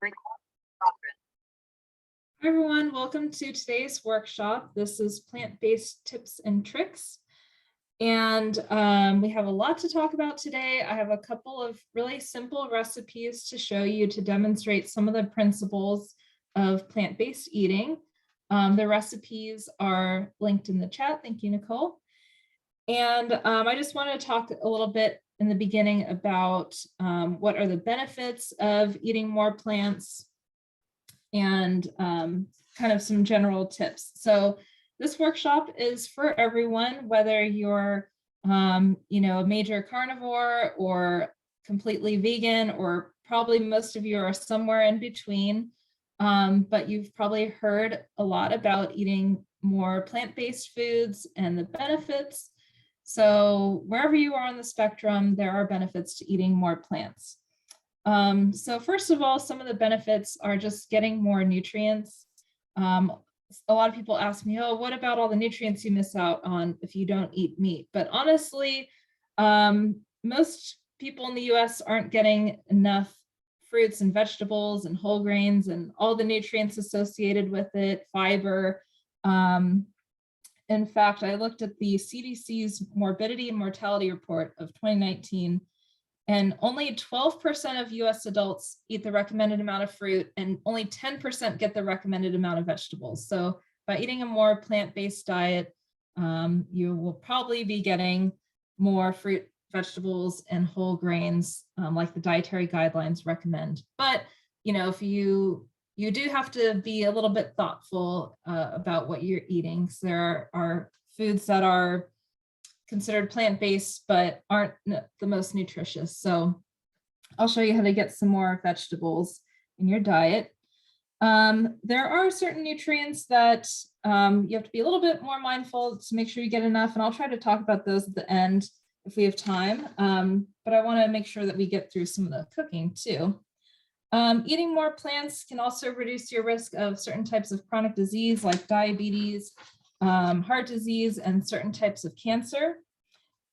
Hi everyone, welcome to today's workshop. This is plant-based tips and tricks. And we have a lot to talk about today. I have a couple of really simple recipes to show you to demonstrate some of the principles of plant-based eating. The recipes are linked in the chat. Thank you, Nicole. And I just want to talk a little bit in the beginning about what are the benefits of eating more plants and kind of some general tips. So this workshop is for everyone, whether you're a major carnivore or completely vegan, or probably most of you are somewhere in between. But you've probably heard a lot about eating more plant-based foods and the benefits. So wherever you are on the spectrum, there are benefits to eating more plants. So first of all, some of the benefits are just getting more nutrients. A lot of people ask me, oh, what about all the nutrients you miss out on if you don't eat meat? But honestly, most people in the US aren't getting enough fruits and vegetables and whole grains and all the nutrients associated with it, fiber. In fact, I looked at the CDC's morbidity and mortality report of 2019, and only 12% of US adults eat the recommended amount of fruit, and only 10% get the recommended amount of vegetables. So by eating a more plant-based diet, you will probably be getting more fruit, vegetables, and whole grains like the dietary guidelines recommend. But if you do have to be a little bit thoughtful about what you're eating. So there are foods that are considered plant-based but aren't the most nutritious. So I'll show you how to get some more vegetables in your diet. There are certain nutrients that you have to be a little bit more mindful to make sure you get enough, and I'll try to talk about those at the end if we have time. But I want to make sure that we get through some of the cooking too. Eating more plants can also reduce your risk of certain types of chronic disease like diabetes, heart disease, and certain types of cancer.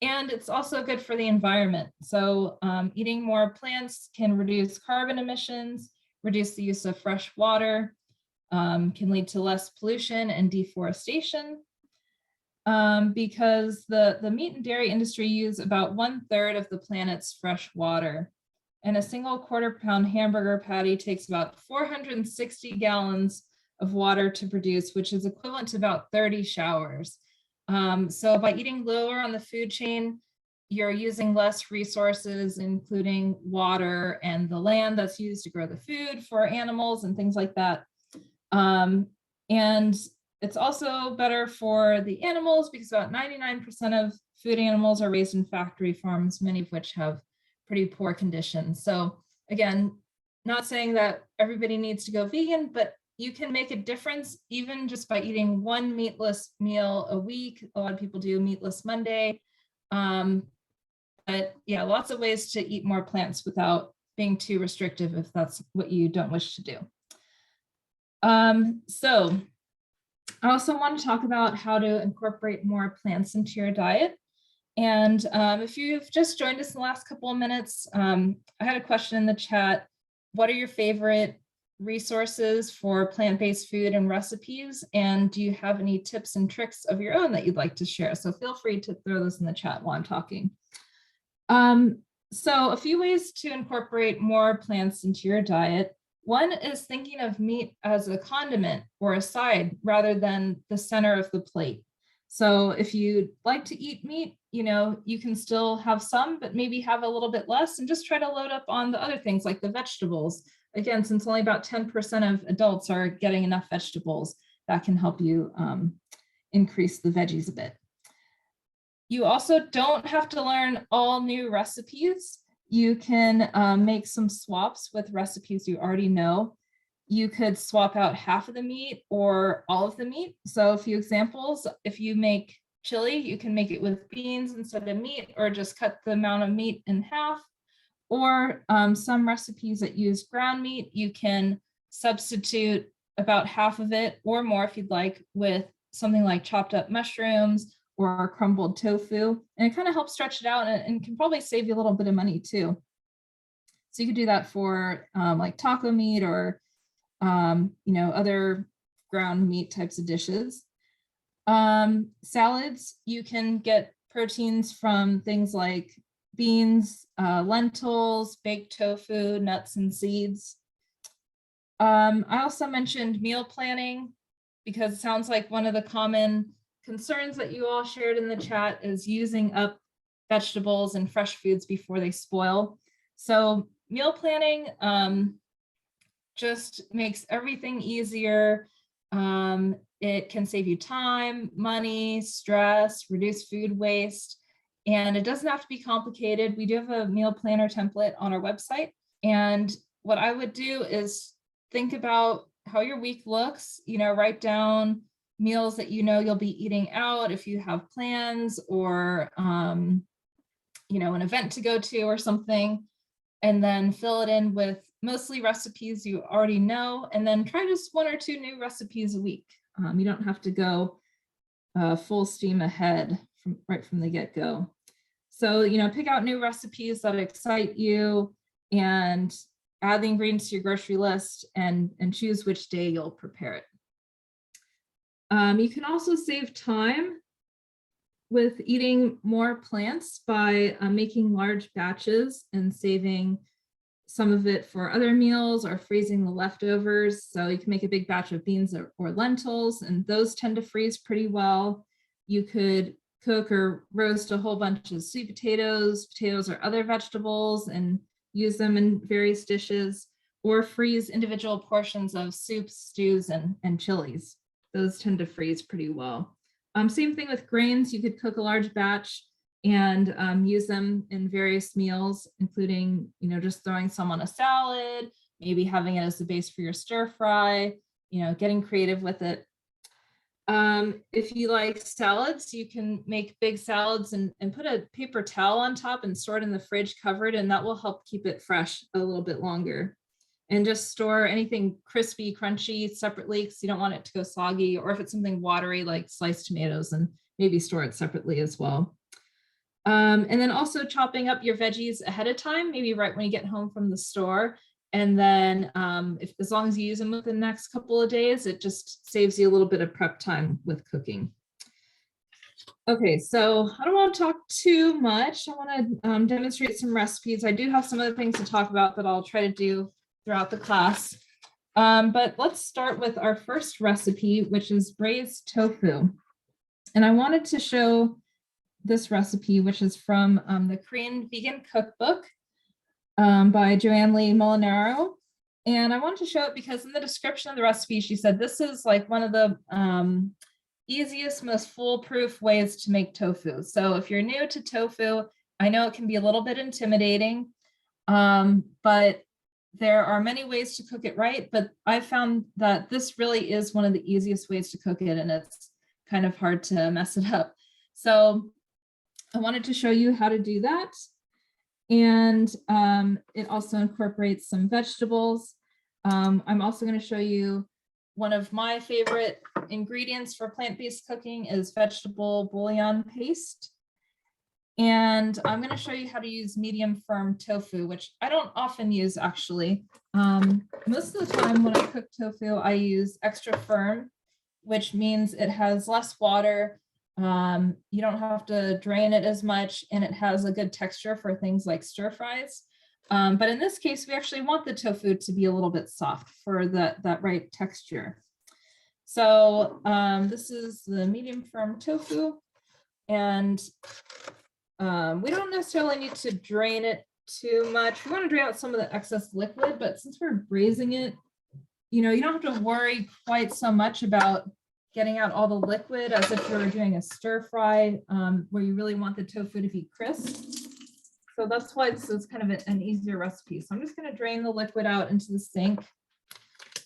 And it's also good for the environment. So eating more plants can reduce carbon emissions, reduce the use of fresh water, can lead to less pollution and deforestation, because the meat and dairy industry use about 1/3 of the planet's fresh water. And a single quarter-pound hamburger patty takes about 460 gallons of water to produce, which is equivalent to about 30 showers. So by eating lower on the food chain, you're using less resources, including water and the land that's used to grow the food for animals and things like that. And it's also better for the animals because about 99% of food animals are raised in factory farms, many of which have pretty poor conditions. So again, not saying that everybody needs to go vegan, but you can make a difference even just by eating one meatless meal a week. A lot of people do meatless Monday. But yeah, lots of ways to eat more plants without being too restrictive if that's what you don't wish to do. So I also want to talk about how to incorporate more plants into your diet. And if you've just joined us in the last couple of minutes, I had a question in the chat. What are your favorite resources for plant-based food and recipes? And do you have any tips and tricks of your own that you'd like to share? So feel free to throw this in the chat while I'm talking. So a few ways to incorporate more plants into your diet. One is thinking of meat as a condiment or a side rather than the center of the plate. So if you like to eat meat, you can still have some, but maybe have a little bit less and just try to load up on the other things like the vegetables. Again, since only about 10% of adults are getting enough vegetables, that can help you increase the veggies a bit. You also don't have to learn all new recipes. You can make some swaps with recipes you already know. You could swap out half of the meat or all of the meat. So a few examples, if you make chili, you can make it with beans instead of meat, or just cut the amount of meat in half. Or some recipes that use ground meat, you can substitute about half of it or more if you'd like with something like chopped up mushrooms or crumbled tofu. And it kind of helps stretch it out and can probably save you a little bit of money too. So you could do that for like taco meat or, other ground meat types of dishes. Salads, you can get proteins from things like beans, lentils, baked tofu, nuts, and seeds. I also mentioned meal planning because it sounds like one of the common concerns that you all shared in the chat is using up vegetables and fresh foods before they spoil. So meal planning just makes everything easier. It can save you time, money, stress, reduce food waste, and it doesn't have to be complicated. We do have a meal planner template on our website. And what I would do is think about how your week looks, write down meals that you'll be eating out if you have plans or, an event to go to or something, and then fill it in with mostly recipes you already know, and then try just 1 or 2 new recipes a week. You don't have to go full steam ahead right from the get-go. So, pick out new recipes that excite you and add the ingredients to your grocery list and choose which day you'll prepare it. You can also save time with eating more plants by making large batches and saving some of it for other meals or freezing the leftovers. So you can make a big batch of beans or lentils, and those tend to freeze pretty well. You could cook or roast a whole bunch of sweet potatoes or other vegetables and use them in various dishes, or freeze individual portions of soups, stews, and chilies. Those tend to freeze pretty well. Same thing with grains. You could cook a large batch and use them in various meals, including, just throwing some on a salad, maybe having it as the base for your stir fry, getting creative with it. If you like salads, you can make big salads and put a paper towel on top and store it in the fridge covered, and that will help keep it fresh a little bit longer. And just store anything crispy, crunchy separately because you don't want it to go soggy, or if it's something watery like sliced tomatoes, and maybe store it separately as well. And then also chopping up your veggies ahead of time, maybe right when you get home from the store. And then as long as you use them within the next couple of days, it just saves you a little bit of prep time with cooking. Okay, so I don't want to talk too much. I want to demonstrate some recipes. I do have some other things to talk about that I'll try to do throughout the class. But let's start with our first recipe, which is braised tofu. And I wanted to show this recipe, which is from the Korean Vegan Cookbook by Joanne Lee Molinaro. And I wanted to show it because in the description of the recipe, she said this is like one of the easiest, most foolproof ways to make tofu. So if you're new to tofu, I know it can be a little bit intimidating, but there are many ways to cook it right. But I found that this really is one of the easiest ways to cook it, and it's kind of hard to mess it up. So I wanted to show you how to do that. And it also incorporates some vegetables. I'm also going to show you one of my favorite ingredients for plant-based cooking is vegetable bouillon paste. And I'm going to show you how to use medium firm tofu, which I don't often use actually. Most of the time when I cook tofu, I use extra firm, which means it has less water. You don't have to drain it as much, and it has a good texture for things like stir fries. But in this case, we actually want the tofu to be a little bit soft for that right texture. So this is the medium firm tofu, and we don't necessarily need to drain it too much. We want to drain out some of the excess liquid, but since we're braising it, you don't have to worry quite so much about getting out all the liquid as if you were doing a stir fry where you really want the tofu to be crisp. So that's why this is kind of an easier recipe. So I'm just going to drain the liquid out into the sink.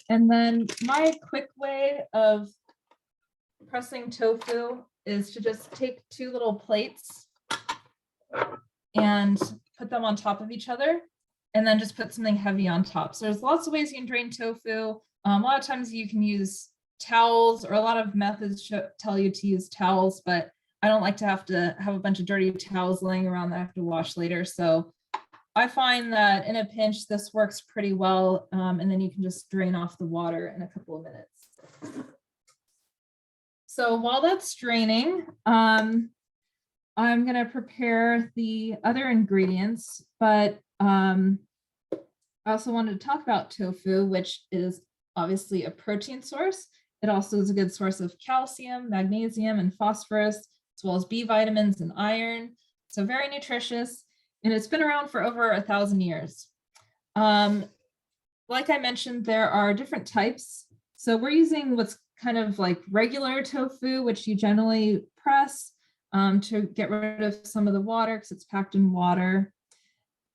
And then my quick way of pressing tofu is to just take 2 little plates and put them on top of each other, and then just put something heavy on top. So there's lots of ways you can drain tofu. A lot of times you can use towels, or a lot of methods tell you to use towels, but I don't like to have a bunch of dirty towels laying around that I have to wash later. So I find that in a pinch, this works pretty well. And then you can just drain off the water in a couple of minutes. So while that's draining, I'm going to prepare the other ingredients, but I also wanted to talk about tofu, which is obviously a protein source. It also is a good source of calcium, magnesium, and phosphorus, as well as B vitamins and iron. So very nutritious, and it's been around for over 1,000 years. Like I mentioned, there are different types. So we're using what's kind of like regular tofu, which you generally press to get rid of some of the water because it's packed in water.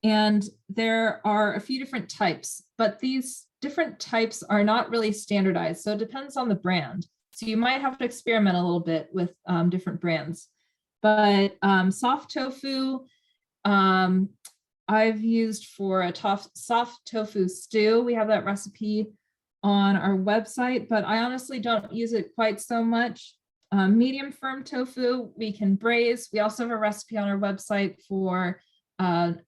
And there are a few different types, but these different types are not really standardized. So it depends on the brand. So you might have to experiment a little bit with different brands. But soft tofu, I've used for a soft tofu stew. We have that recipe on our website, but I honestly don't use it quite so much. Medium firm tofu, we can braise. We also have a recipe on our website for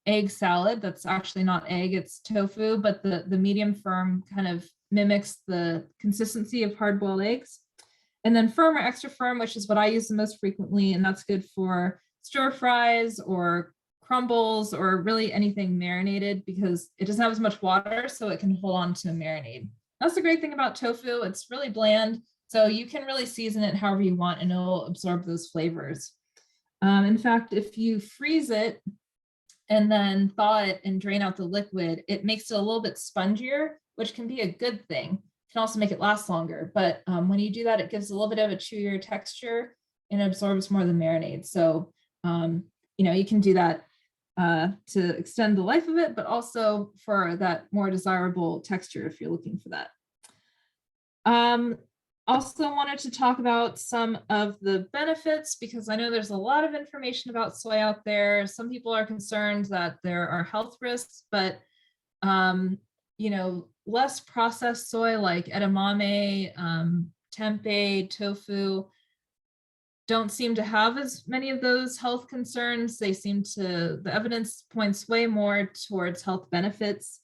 egg salad. That's actually not egg, it's tofu, but the medium firm kind of mimics the consistency of hard-boiled eggs. And then firm or extra firm, which is what I use the most frequently, and that's good for stir fries or crumbles or really anything marinated because it doesn't have as much water, so it can hold on to a marinade. That's the great thing about tofu. It's really bland, so you can really season it however you want and it'll absorb those flavors. In fact, if you freeze it and then thaw it and drain out the liquid, it makes it a little bit spongier, which can be a good thing. It can also make it last longer, but when you do that, it gives a little bit of a chewier texture and absorbs more of the marinade. So, you can do that to extend the life of it, but also for that more desirable texture if you're looking for that. Also wanted to talk about some of the benefits because I know there's a lot of information about soy out there. Some people are concerned that there are health risks, but less processed soy like edamame, tempeh, tofu don't seem to have as many of those health concerns. The evidence points way more towards health benefits,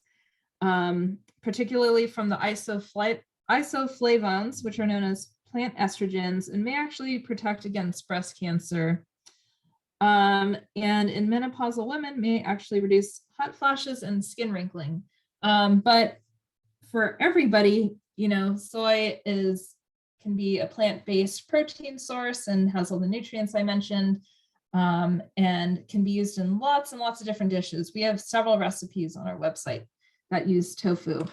particularly from the isoflavones, which are known as plant estrogens and may actually protect against breast cancer. And in menopausal women may actually reduce hot flashes and skin wrinkling. But for everybody, soy can be a plant-based protein source and has all the nutrients I mentioned, and can be used in lots and lots of different dishes. We have several recipes on our website that use tofu.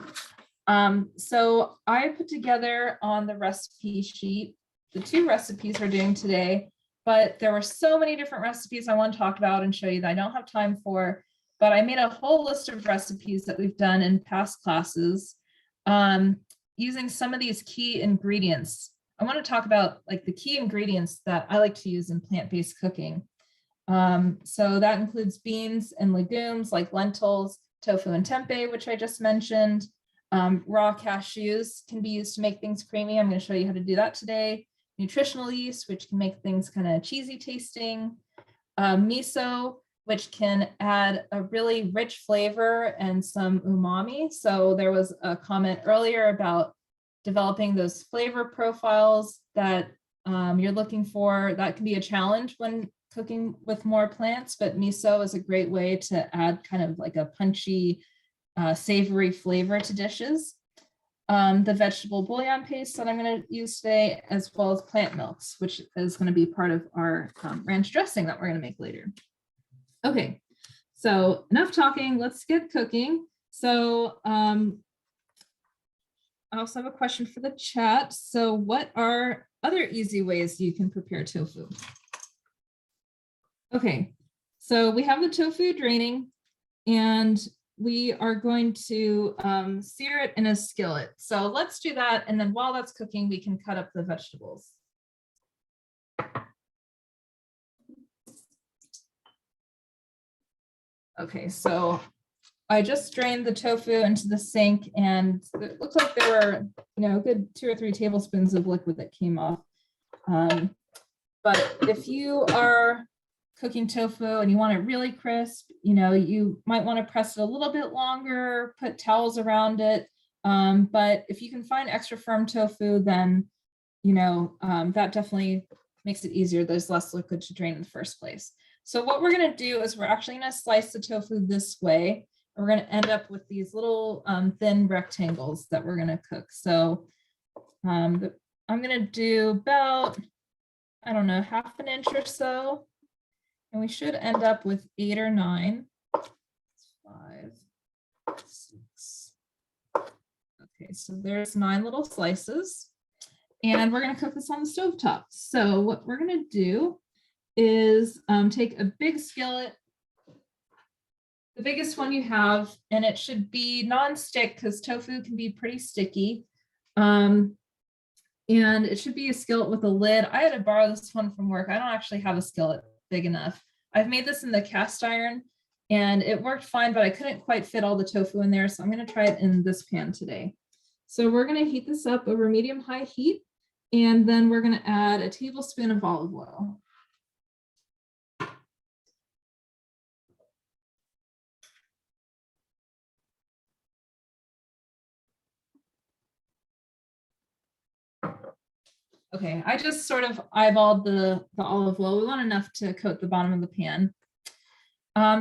So I put together on the recipe sheet the 2 recipes we're doing today, but there were so many different recipes I want to talk about and show you that I don't have time for, but I made a whole list of recipes that we've done in past classes using some of these key ingredients. I want to talk about like the key ingredients that I like to use in plant-based cooking. So that includes beans and legumes like lentils, tofu and tempeh, which I just mentioned. Raw cashews can be used to make things creamy. I'm going to show you how to do that today. Nutritional yeast, which can make things kind of cheesy tasting. Miso, which can add a really rich flavor and some umami. So there was a comment earlier about developing those flavor profiles that you're looking for. That can be a challenge when cooking with more plants, but miso is a great way to add kind of like a punchy, savory flavor to dishes. The vegetable bouillon paste that I'm going to use today, as well as plant milks, which is going to be part of our ranch dressing that we're going to make later. Okay, so enough talking, let's get cooking. So I also have a question for the chat. So what are other easy ways you can prepare tofu? Okay, so we have the tofu draining and we are going to sear it in a skillet. So let's do that. And then while that's cooking, we can cut up the vegetables. Okay, so I just drained the tofu into the sink and it looks like there were, a good 2 or 3 tablespoons of liquid that came off. But if you are cooking tofu and you want it really crisp, you know, you might want to press it a little bit longer, put towels around it. But if you can find extra firm tofu, then, you know, that definitely makes it easier. There's less liquid to drain in the first place. So what we're going to do is we're actually going to slice the tofu this way. We're going to end up with these little thin rectangles that we're going to cook. So I'm going to do about, I don't know, half an inch or so. And we should end up with 8 or 9. 5, 6. Okay, so there's 9 little slices. And we're going to cook this on the stovetop. So what we're going to do is take a big skillet, the biggest one you have, and it should be non-stick because tofu can be pretty sticky. And it should be a skillet with a lid. I had to borrow this one from work. I don't actually have a skillet big enough. I've made this in the cast iron and it worked fine, but I couldn't quite fit all the tofu in there. So I'm going to try it in this pan today. So we're going to heat this up over medium-high heat. And then we're going to add a tablespoon of olive oil. Okay, I just sort of eyeballed the olive oil. We want enough to coat the bottom of the pan.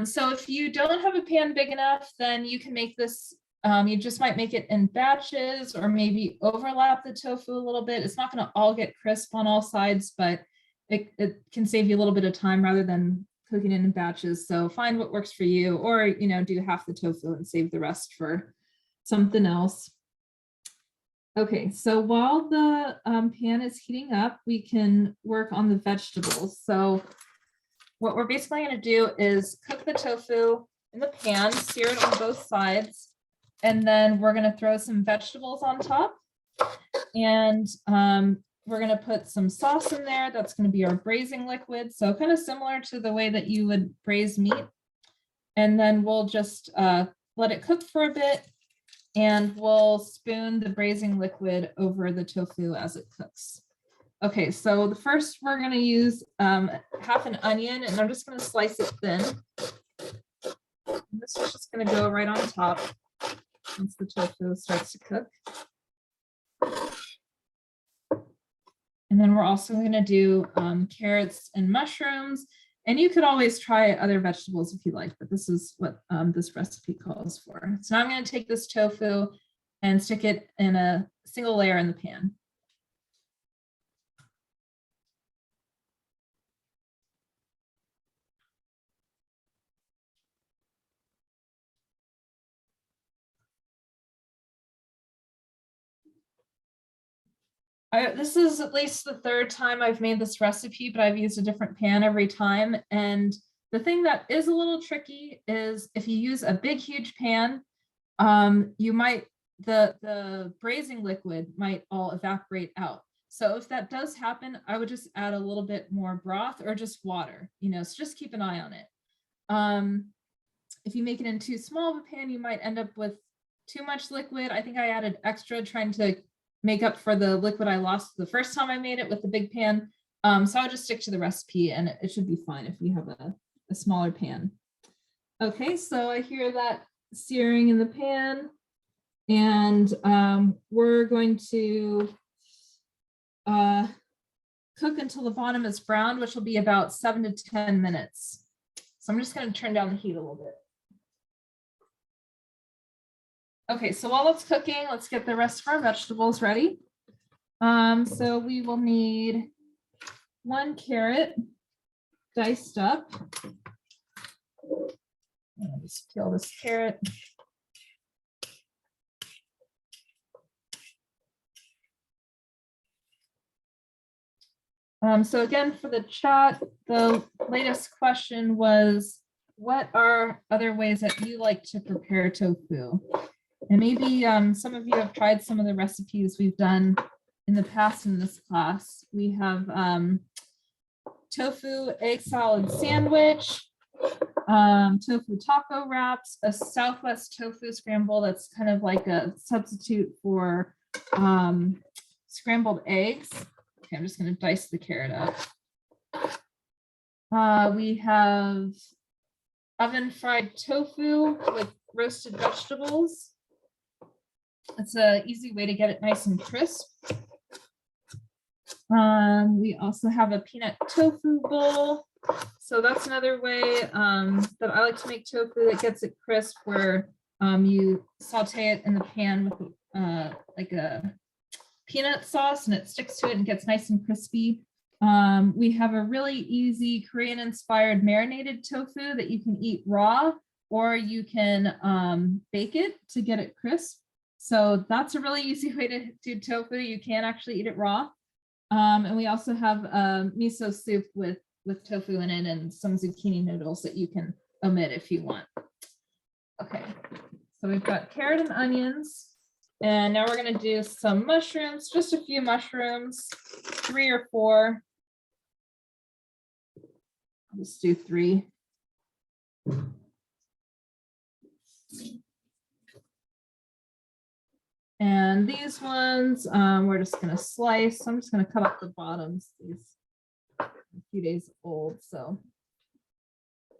So if you don't have a pan big enough, then you can make this, you just might make it in batches or maybe overlap the tofu a little bit. It's not going to all get crisp on all sides, but it can save you a little bit of time rather than cooking it in batches. So find what works for you, or, you know, do half the tofu and save the rest for something else. Okay, so while the pan is heating up, we can work on the vegetables. So what we're basically going to do is cook the tofu in the pan, sear it on both sides, and then we're going to throw some vegetables on top. And we're going to put some sauce in there. That's going to be our braising liquid. So kind of similar to the way that you would braise meat. And then we'll just let it cook for a bit. And we'll spoon the braising liquid over the tofu as it cooks. Okay, so the first we're going to use half an onion, and I'm just going to slice it thin. And this is just going to go right on top once the tofu starts to cook. And then we're also going to do carrots and mushrooms. And you could always try other vegetables if you like, but this is what this recipe calls for. So now I'm going to take this tofu and stick it in a single layer in the pan. This is at least the 3rd time I've made this recipe, but I've used a different pan every time. And the thing that is a little tricky is if you use a big, huge pan, you might, the braising liquid might all evaporate out. So if that does happen, I would just add a little bit more broth or just water, you know, so just keep an eye on it. If you make it in too small of a pan, you might end up with too much liquid. I think I added extra trying to make up for the liquid I lost the first time I made it with the big pan. So I'll just stick to the recipe and it should be fine if you have a smaller pan. Okay, so I hear that searing in the pan, and we're going to cook until the bottom is browned, which will be about 7 to 10 minutes. So I'm just going to turn down the heat a little bit. Okay, so while it's cooking, let's get the rest of our vegetables ready. So we will need 1 carrot diced up. I'll just peel this carrot. So again, for the chat, the latest question was, what are other ways that you like to prepare tofu? And maybe some of you have tried some of the recipes we've done in the past in this class. We have tofu egg salad sandwich, tofu taco wraps, a Southwest tofu scramble that's kind of like a substitute for scrambled eggs. Okay, I'm just going to dice the carrot up. We have oven fried tofu with roasted vegetables. It's an easy way to get it nice and crisp. We also have a peanut tofu bowl. So that's another way that I like to make tofu that gets it crisp, where you saute it in the pan with like a peanut sauce, and it sticks to it and gets nice and crispy. We have a really easy Korean inspired marinated tofu that you can eat raw, or you can bake it to get it crisp. So that's a really easy way to do tofu. You can actually eat it raw. And we also have miso soup with tofu in it and some zucchini noodles that you can omit if you want. Okay, so we've got carrot and onions. And now we're going to do some mushrooms, just a few mushrooms, 3 or 4. I'll just do 3. And these ones, we're just going to slice. I'm just going to cut off the bottoms. These are a few days old, so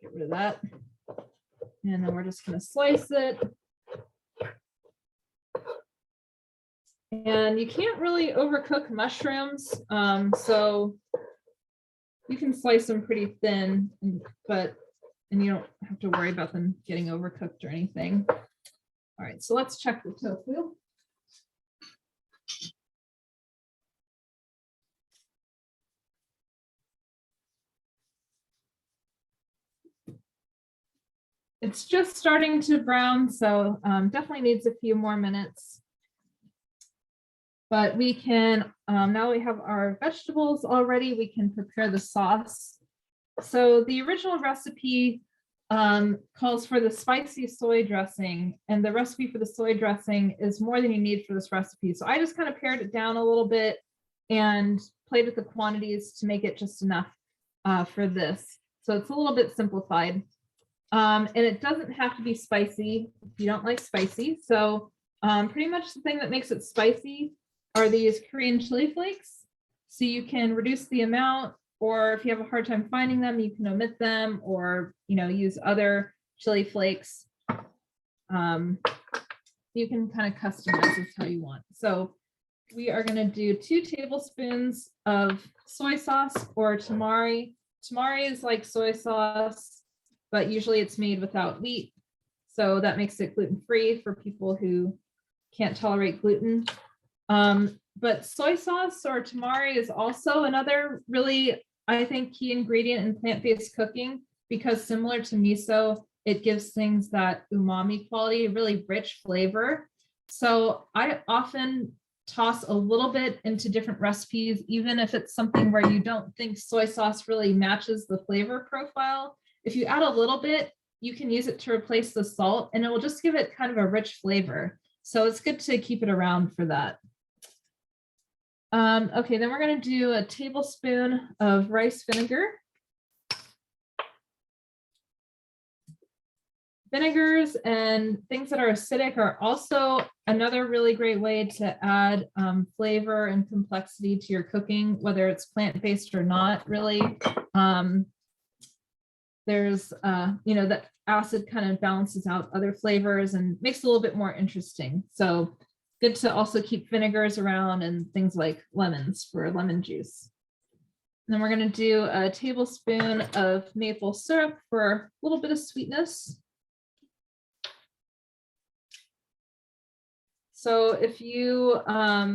get rid of that. And then we're just going to slice it. And you can't really overcook mushrooms, so you can slice them pretty thin, and you don't have to worry about them getting overcooked or anything. All right, so let's check the tofu. It's just starting to brown, so definitely needs a few more minutes. But we can, now we have our vegetables already, we can prepare the sauce. So the original recipe calls for the spicy soy dressing, and the recipe for the soy dressing is more than you need for this recipe. So I just kind of pared it down a little bit and played with the quantities to make it just enough for this. So it's a little bit simplified. And it doesn't have to be spicy if you don't like spicy. So pretty much the thing that makes it spicy are these Korean chili flakes. So you can reduce the amount, or if you have a hard time finding them, you can omit them, or use other chili flakes. You can kind of customize this how you want. So we are going to do 2 tablespoons of soy sauce or tamari. Tamari is like soy sauce, but usually it's made without wheat. So that makes it gluten-free for people who can't tolerate gluten. But soy sauce or tamari is also another really, I think, key ingredient in plant-based cooking, because similar to miso, it gives things that umami quality, really rich flavor. So I often toss a little bit into different recipes, even if it's something where you don't think soy sauce really matches the flavor profile. If you add a little bit, you can use it to replace the salt, and it will just give it kind of a rich flavor. So it's good to keep it around for that. Okay, then we're going to do a tablespoon of rice vinegar. Vinegars and things that are acidic are also another really great way to add flavor and complexity to your cooking, whether it's plant-based or not, really. There's, that acid kind of balances out other flavors and makes it a little bit more interesting. So good to also keep vinegars around, and things like lemons for lemon juice. And then we're going to do a tablespoon of maple syrup for a little bit of sweetness. So if you are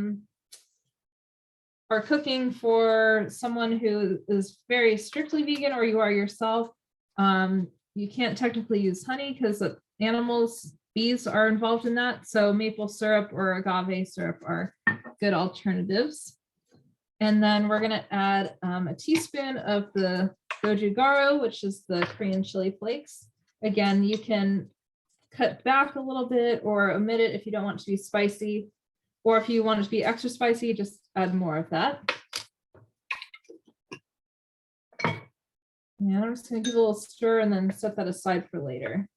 cooking for someone who is very strictly vegan, or you are yourself, you can't technically use honey because animals, bees are involved in that. So maple syrup or agave syrup are good alternatives. And then we're going to add a teaspoon of the gochugaru, which is the Korean chili flakes. Again, you can cut back a little bit or omit it if you don't want it to be spicy, or if you want it to be extra spicy, just add more of that. And I'm just going to give a little stir and then set that aside for later.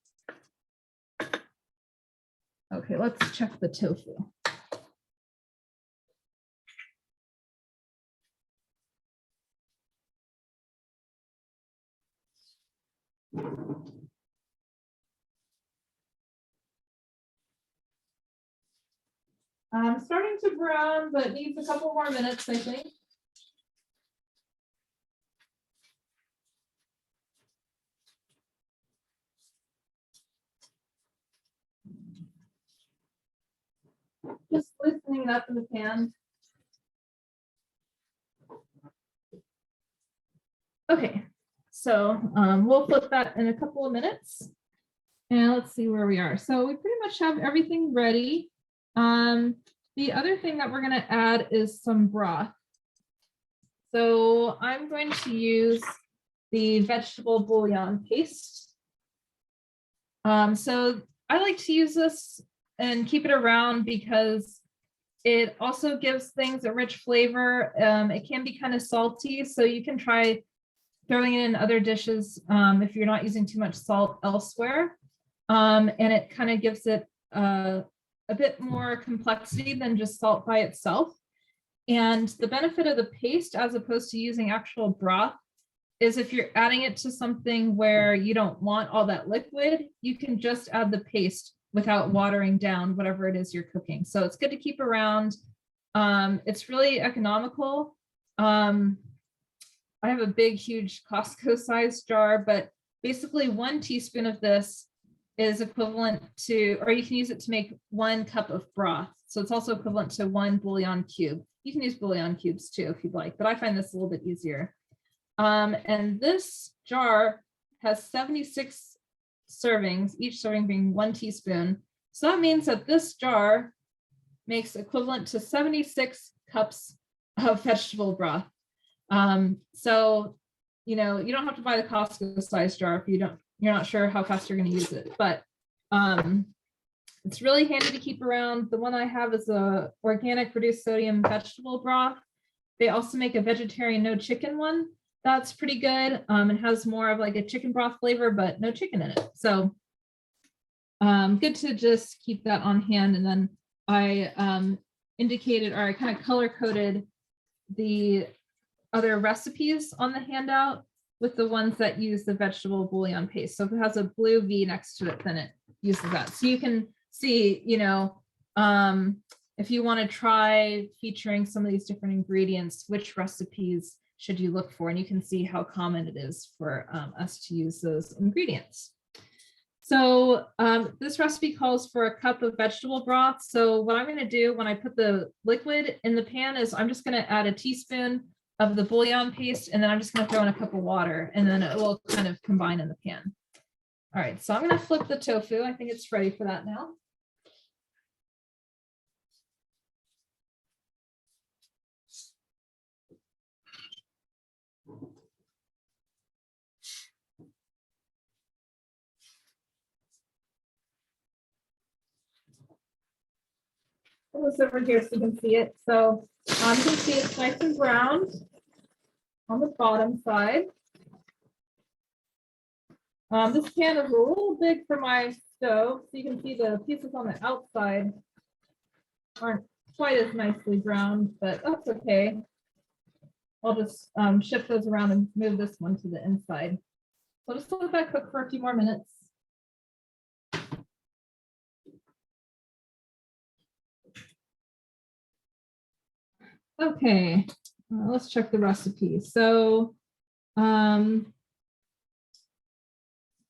Okay, let's check the tofu. Starting to brown, but needs a couple more minutes, I think. Just loosening it up in the pan. Okay, so we'll flip that in a couple of minutes. And let's see where we are. So we pretty much have everything ready. The other thing that we're going to add is some broth. So I'm going to use the vegetable bouillon paste. So I like to use this and keep it around because it also gives things a rich flavor. It can be kind of salty, so you can try throwing it in other dishes if you're not using too much salt elsewhere. And it kind of gives it a bit more complexity than just salt by itself. And the benefit of the paste, as opposed to using actual broth, is if you're adding it to something where you don't want all that liquid, you can just add the paste without watering down whatever it is you're cooking. So it's good to keep around. It's really economical. I have a big, huge Costco sized jar, but basically 1 teaspoon of this is equivalent to, or you can use it to make 1 cup of broth. So it's also equivalent to 1 bouillon cube. You can use bouillon cubes too, if you'd like, but I find this a little bit easier. And this jar has 76 servings, each serving being 1 teaspoon. So that means that this jar makes equivalent to 76 cups of vegetable broth. So, you know, you don't have to buy the Costco size jar if you're not sure how fast you're going to use it, but it's really handy to keep around. The one I have is a organic reduced sodium vegetable broth. They also make a vegetarian no chicken one. That's pretty good. It has more of like a chicken broth flavor, but no chicken in it. So good to just keep that on hand. And then I indicated, or I kind of color coded the other recipes on the handout with the ones that use the vegetable bouillon paste. So if it has a blue V next to it, then it uses that. So you can see, you know, if you want to try featuring some of these different ingredients, which recipes should you look for? And you can see how common it is for us to use those ingredients. So this recipe calls for a cup of vegetable broth. So what I'm going to do when I put the liquid in the pan is I'm just going to add a teaspoon of the bouillon paste, and then I'm just going to throw in a cup of water, and then it will kind of combine in the pan. All right, so I'm going to flip the tofu. I think it's ready for that now. Put this over here so you can see it. So you can see it's nice and brown on the bottom side. This pan is a little big for my stove, so you can see the pieces on the outside aren't quite as nicely browned, but that's okay. I'll just shift those around and move this one to the inside. So just let that cook for a few more minutes. Okay, let's check the recipe. So we only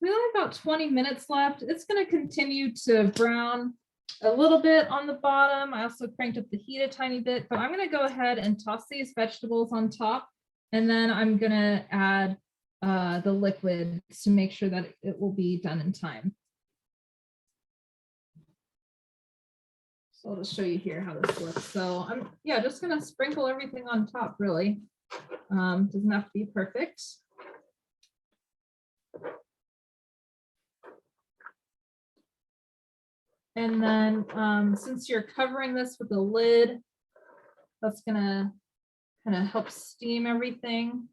have about 20 minutes left. It's going to continue to brown a little bit on the bottom. I also cranked up the heat a tiny bit, but I'm going to go ahead and toss these vegetables on top, and then I'm going to add the liquid to make sure that it will be done in time. So I'll just show you here how this works. So I'm just going to sprinkle everything on top, really. Doesn't have to be perfect. And then since you're covering this with a lid, that's going to kind of help steam everything.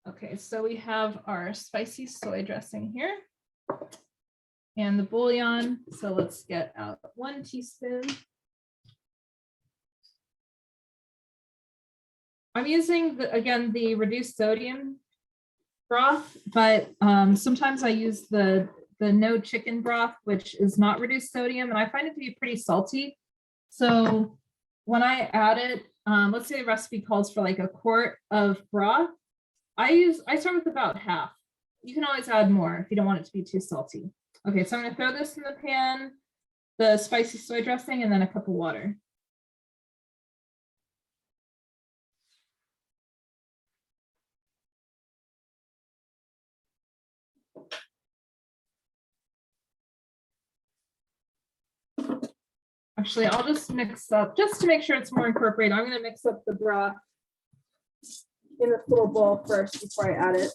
Okay, so we have our spicy soy dressing here and the bouillon. So let's get out 1 teaspoon. I'm using, again, the reduced sodium broth, but sometimes I use the no chicken broth, which is not reduced sodium, and I find it to be pretty salty. So when I add it, let's say the recipe calls for like a quart of broth. I start with about half. You can always add more if you don't want it to be too salty. Okay, so I'm gonna throw this in the pan, the spicy soy dressing, and then a cup of water. Actually, I'll just mix up, just to make sure it's more incorporated, I'm gonna mix up the broth in this little bowl first before I add it.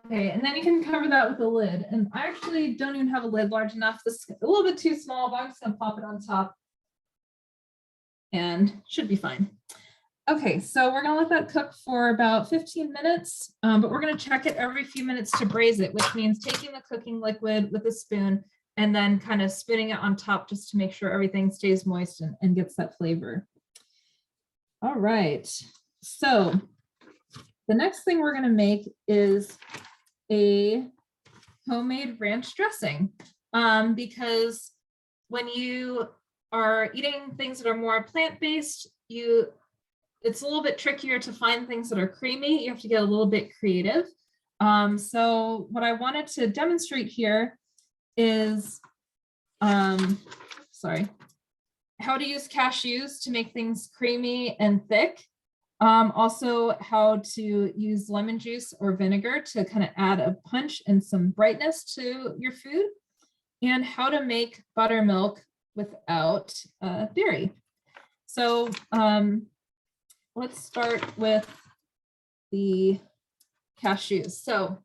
Okay, and then you can cover that with a lid. And I actually don't even have a lid large enough. This is a little bit too small, but I'm just gonna pop it on top and should be fine. Okay, so we're gonna let that cook for about 15 minutes, but we're gonna check it every few minutes to braise it, which means taking the cooking liquid with a spoon and then kind of spitting it on top just to make sure everything stays moist and gets that flavor. All right, so the next thing we're gonna make is a homemade ranch dressing, because when you are eating things that are more plant-based, it's a little bit trickier to find things that are creamy. You have to get a little bit creative. So what I wanted to demonstrate here is, how to use cashews to make things creamy and thick. Also how to use lemon juice or vinegar to kind of add a punch and some brightness to your food, and how to make buttermilk without dairy. So let's start with the cashews. So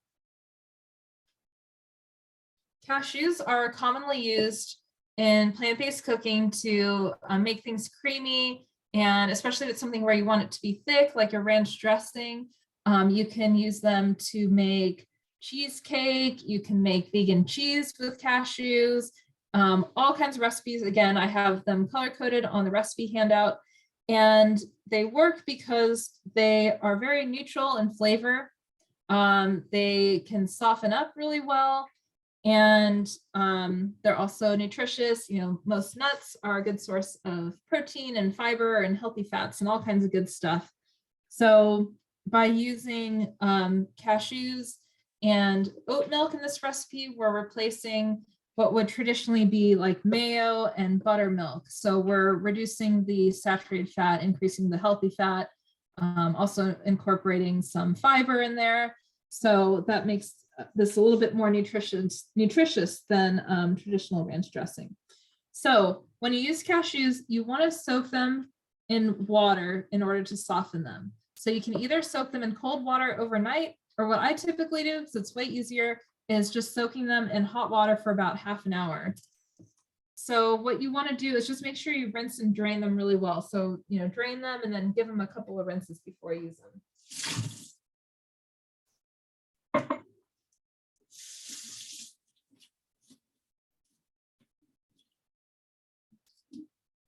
cashews are commonly used in plant-based cooking to make things creamy, and especially if it's something where you want it to be thick, like a ranch dressing. You can use them to make cheesecake. You can make vegan cheese with cashews, all kinds of recipes. Again, I have them color-coded on the recipe handout, and they work because they are very neutral in flavor. They can soften up really well, and they're also nutritious. You know, most nuts are a good source of protein and fiber and healthy fats and all kinds of good stuff. So by using cashews and oat milk in this recipe, we're replacing what would traditionally be like mayo and buttermilk. So we're reducing the saturated fat, increasing the healthy fat, also incorporating some fiber in there. So that makes this a little bit more nutritious than traditional ranch dressing. So when you use cashews, you want to soak them in water in order to soften them. So you can either soak them in cold water overnight, or what I typically do, because it's way easier, is just soaking them in hot water for about half an hour. So what you want to do is just make sure you rinse and drain them really well. So, you know, drain them and then give them a couple of rinses before you use them.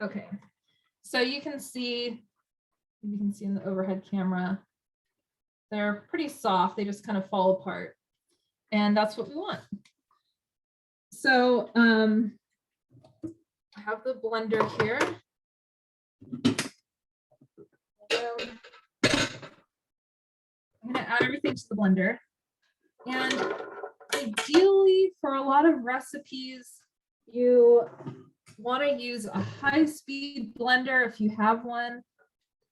Okay, so you can see in the overhead camera, they're pretty soft. They just kind of fall apart. And that's what we want. So I have the blender here. I'm going to add everything to the blender. And ideally, for a lot of recipes, you want to use a high-speed blender if you have one.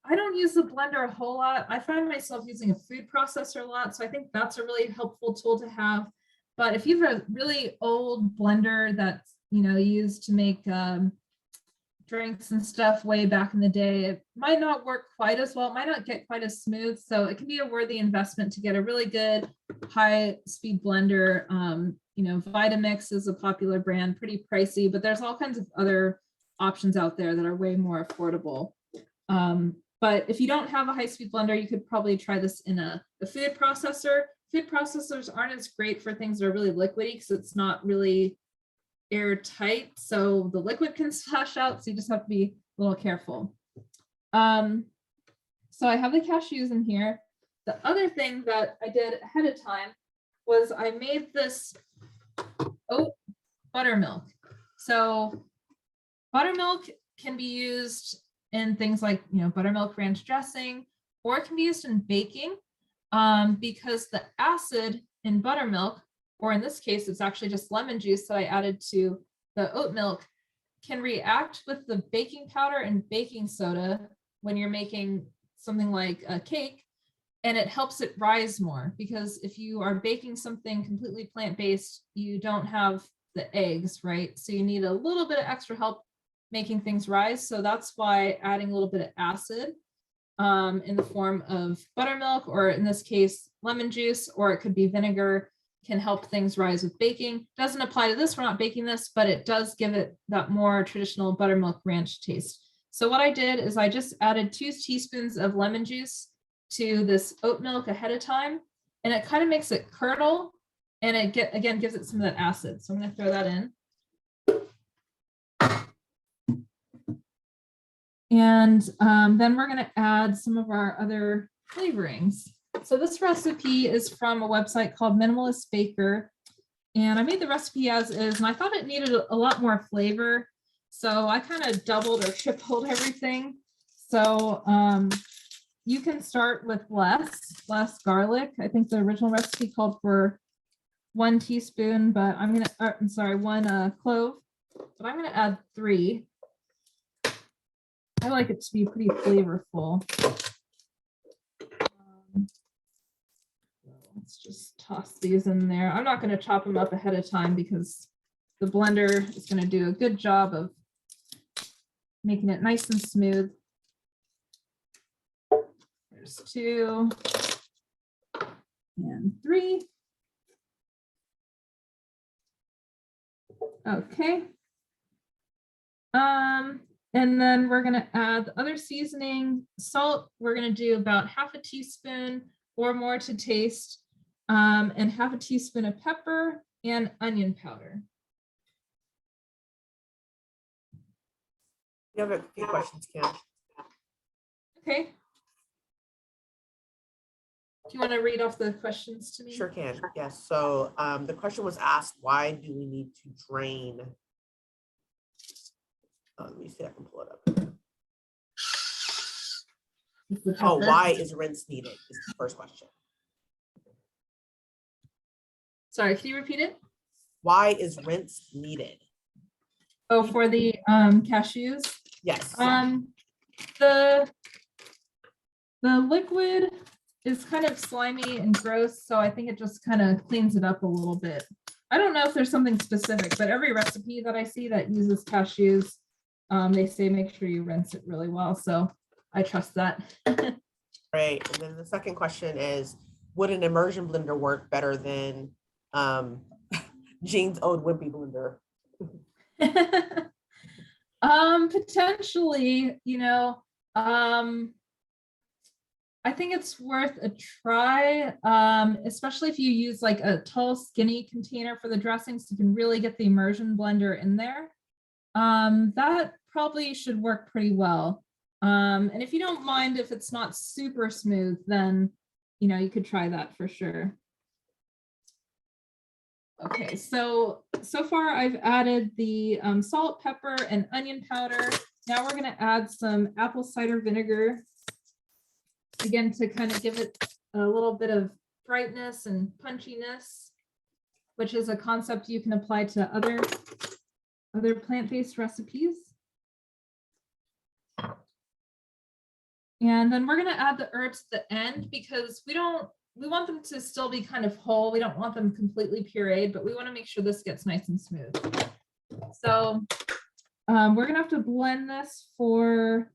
I don't use the blender a whole lot. I find myself using a food processor a lot, so I think that's a really helpful tool to have. But if you have a really old blender that's, you know, used to make drinks and stuff way back in the day, it might not work quite as well. It might not get quite as smooth. So it can be a worthy investment to get a really good high speed blender. You know, Vitamix is a popular brand, pretty pricey, but there's all kinds of other options out there that are way more affordable. But if you don't have a high speed blender, you could probably try this in a food processor. Food processors aren't as great for things that are really liquidy because it's not really airtight, so the liquid can splash out, so you just have to be a little careful. So I have the cashews in here. The other thing that I did ahead of time was I made this oat buttermilk. So buttermilk can be used in things like, you know, buttermilk ranch dressing, or it can be used in baking, because the acid in buttermilk, or in this case, it's actually just lemon juice that I added to the oat milk, can react with the baking powder and baking soda when you're making something like a cake, and it helps it rise more, because if you are baking something completely plant-based, you don't have the eggs, right? So you need a little bit of extra help making things rise. So that's why adding a little bit of acid in the form of buttermilk, or in this case, lemon juice, or it could be vinegar, can help things rise with baking. Doesn't apply to this, we're not baking this, but it does give it that more traditional buttermilk ranch taste. So what I did is I just added 2 teaspoons of lemon juice to this oat milk ahead of time, and it kind of makes it curdle, and it again gives it some of that acid. So I'm going to throw that in. And then we're going to add some of our other flavorings. So this recipe is from a website called Minimalist Baker, and I made the recipe as is, and I thought it needed a lot more flavor, so I kind of doubled or tripled everything. So you can start with less garlic. I think the original recipe called for 1 teaspoon, but I'm gonna, I'm sorry, 1 clove, but I'm gonna add 3. I like it to be pretty flavorful. Let's just toss these in there. I'm not going to chop them up ahead of time because the blender is going to do a good job of making it nice and smooth. There's 2 and 3. Okay. And then we're going to add the other seasoning. Salt, we're going to do about ½ a teaspoon or more to taste, and ½ a teaspoon of pepper and onion powder. You have a few questions, Kim. Okay. Do you want to read off the questions to me? Sure can. Yes. So the question was asked, why do we need to drain? Let me see if I can pull it up. Oh, why is rinse needed is the first question. Sorry, can you repeat it? Why is rinse needed? Oh, for the cashews? Yes. The liquid is kind of slimy and gross, so I think it just kind of cleans it up a little bit. I don't know if there's something specific, but every recipe that I see that uses cashews, they say make sure you rinse it really well, so I trust that. Right. And then the second question is, would an immersion blender work better than Jean's old wimpy blender? Potentially, you know, I think it's worth a try, especially if you use like a tall, skinny container for the dressings, so you can really get the immersion blender in there. That probably should work pretty well. And if you don't mind if it's not super smooth, then, you know, you could try that for sure. Okay, so far I've added the salt, pepper, and onion powder. Now we're going to add some apple cider vinegar, again, to kind of give it a little bit of brightness and punchiness, which is a concept you can apply to other plant-based recipes. And then we're going to add the herbs at the end because we want them to still be kind of whole. We don't want them completely pureed, but we want to make sure this gets nice and smooth. So we're gonna have to blend this for,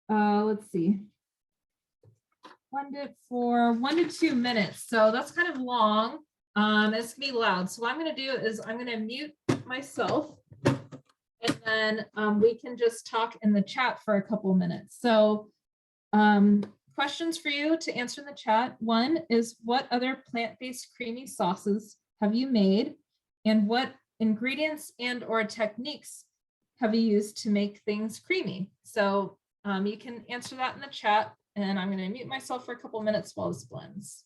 let's see, blend it for 1 to 2 minutes. So that's kind of long. It's gonna be loud. So what I'm gonna do is I'm gonna mute myself, and then we can just talk in the chat for a couple minutes. So questions for you to answer in the chat. One is, what other plant-based creamy sauces have you made? And what ingredients and or techniques have you used to make things creamy? So you can answer that in the chat, and I'm going to mute myself for a couple minutes while this blends.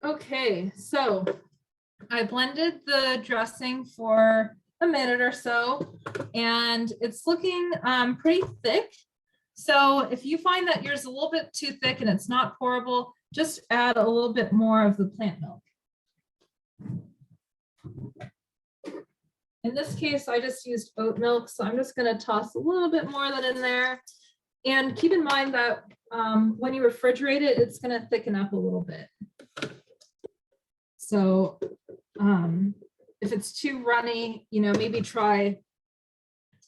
Okay, so I blended the dressing for a minute or so, and it's looking pretty thick. So if you find that yours is a little bit too thick and it's not pourable, just add a little bit more of the plant milk. In this case, I just used oat milk, so I'm just going to toss a little bit more of that in there. And keep in mind that when you refrigerate it, it's going to thicken up a little bit. So if it's too runny, you know, maybe try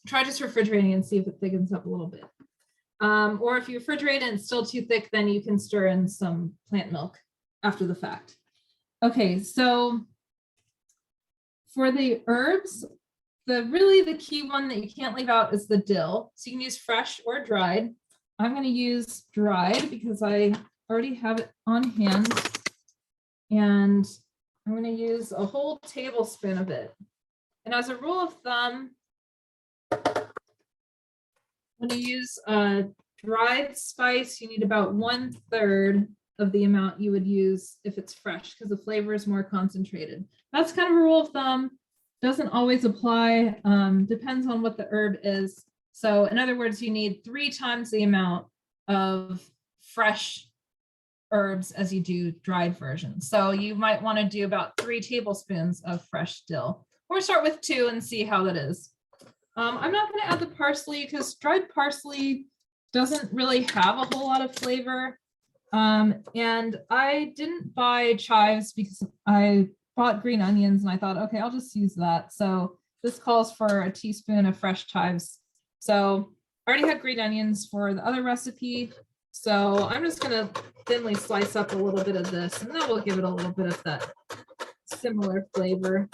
just refrigerating and see if it thickens up a little bit. Or if you refrigerate and it's still too thick, then you can stir in some plant milk after the fact. Okay, so for the herbs, the key one that you can't leave out is the dill. So you can use fresh or dried. I'm going to use dried because I already have it on hand. And I'm going to use a whole tablespoon of it. And as a rule of thumb, when you use a dried spice, you need about 1/3 of the amount you would use if it's fresh, because the flavor is more concentrated. That's kind of a rule of thumb. Doesn't always apply. Depends on what the herb is. So in other words, you need 3 times the amount of fresh herbs as you do dried versions. So you might want to do about 3 tablespoons of fresh dill, or start with 2 and see how that is. I'm not going to add the parsley because dried parsley doesn't really have a whole lot of flavor. And I didn't buy chives because I bought green onions and I thought, okay, I'll just use that. So this calls for a teaspoon of fresh chives. So I already had green onions for the other recipe. So I'm just going to thinly slice up a little bit of this, and that will give it a little bit of that similar flavor.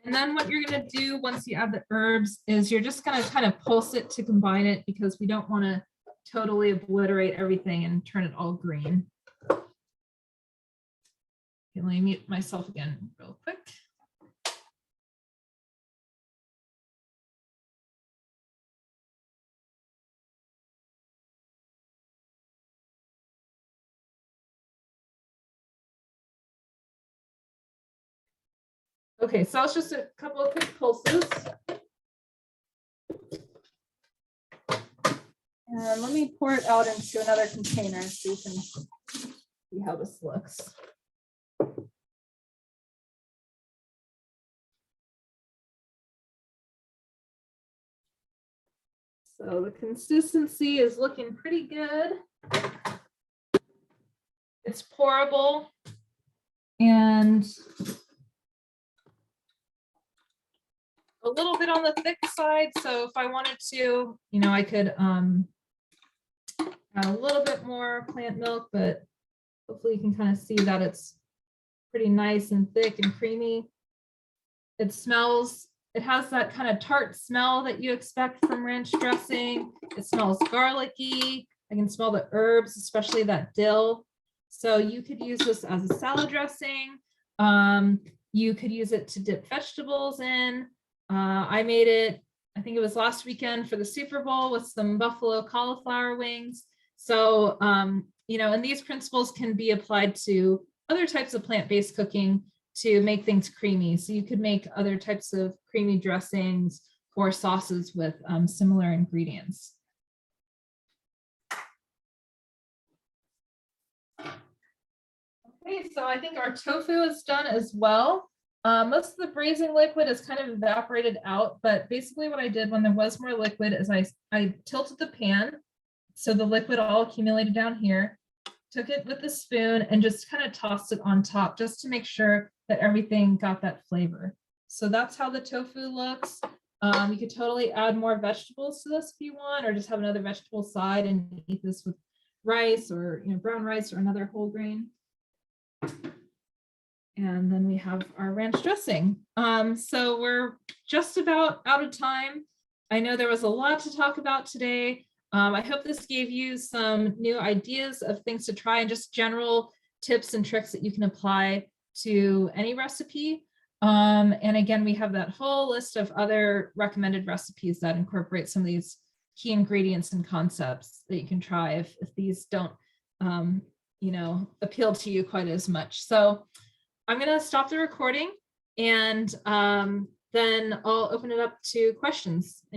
And then what you're going to do once you add the herbs is you're just going to kind of pulse it to combine it, because we don't want to totally obliterate everything and turn it all green. Okay, let me mute myself again real quick. Okay, so it's just a couple of quick pulses. And let me pour it out into another container so you can see how this looks. So the consistency is looking pretty good. It's pourable and a little bit on the thick side. So if I wanted to, I could add a little bit more plant milk, but hopefully you can kind of see that it's pretty nice and thick and creamy. It has that kind of tart smell that you expect from ranch dressing. It smells garlicky. I can smell the herbs, especially that dill. So you could use this as a salad dressing. You could use it to dip vegetables in. I made it, I think it was last weekend for the Super Bowl with some buffalo cauliflower wings. So, and these principles can be applied to other types of plant-based cooking to make things creamy. So you could make other types of creamy dressings or sauces with similar ingredients. Okay, so I think our tofu is done as well. Most of the braising liquid is kind of evaporated out, but basically what I did when there was more liquid is I tilted the pan so the liquid all accumulated down here, took it with a spoon and just kind of tossed it on top just to make sure that everything got that flavor. So that's how the tofu looks. You could totally add more vegetables to this if you want, or just have another vegetable side and eat this with rice or brown rice or another whole grain. And then we have our ranch dressing. So we're just about out of time. I know there was a lot to talk about today. I hope this gave you some new ideas of things to try and just general tips and tricks that you can apply to any recipe. And again, we have that whole list of other recommended recipes that incorporate some of these key ingredients and concepts that you can try if these don't, appeal to you quite as much. So I'm going to stop the recording and then I'll open it up to questions. And